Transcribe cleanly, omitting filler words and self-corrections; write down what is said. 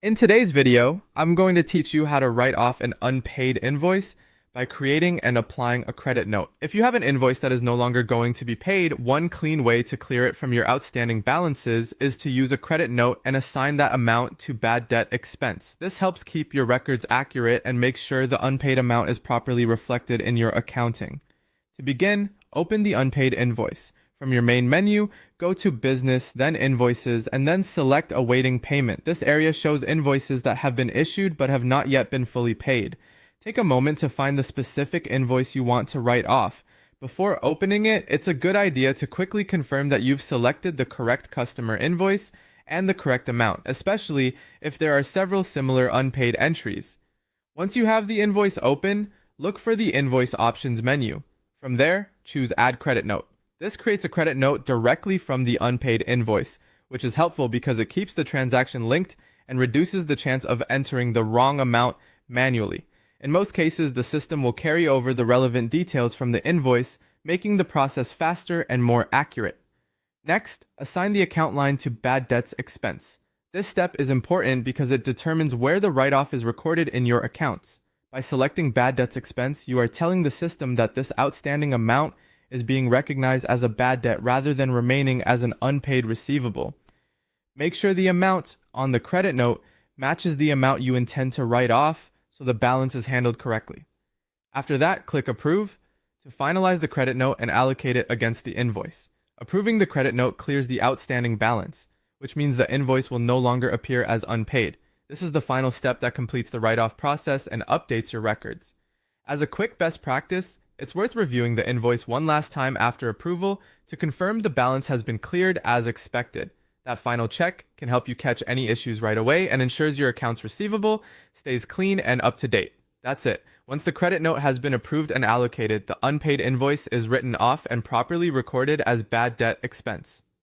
In today's video, I'm going to teach you how to write off an unpaid invoice by creating and applying a credit note. If you have an invoice that is no longer going to be paid, one clean way to clear it from your outstanding balances is to use a credit note and assign that amount to bad debt expense. This helps keep your records accurate and makes sure the unpaid amount is properly reflected in your accounting. To begin, open the unpaid invoice. From your main menu, go to Business, then Invoices, and then select Awaiting Payment. This area shows invoices that have been issued but have not yet been fully paid. Take a moment to find the specific invoice you want to write off. Before opening it, it's a good idea to quickly confirm that you've selected the correct customer invoice and the correct amount, especially if there are several similar unpaid entries. Once you have the invoice open, look for the Invoice Options menu. From there, choose Add Credit Note. This creates a credit note directly from the unpaid invoice, which is helpful because it keeps the transaction linked and reduces the chance of entering the wrong amount manually. In most cases, the system will carry over the relevant details from the invoice, making the process faster and more accurate. Next, assign the account line to bad debts expense. This step is important because it determines where the write-off is recorded in your accounts. By selecting bad debts expense, you are telling the system that this outstanding amount is being recognized as a bad debt rather than remaining as an unpaid receivable. Make sure the amount on the credit note matches the amount you intend to write off so the balance is handled correctly. After that, click Approve to finalize the credit note and allocate it against the invoice. Approving the credit note clears the outstanding balance, which means the invoice will no longer appear as unpaid. This is the final step that completes the write-off process and updates your records. As a quick best practice, it's worth reviewing the invoice one last time after approval to confirm the balance has been cleared as expected. That final check can help you catch any issues right away and ensures your accounts receivable stays clean and up to date. That's it. Once the credit note has been approved and allocated, the unpaid invoice is written off and properly recorded as bad debt expense.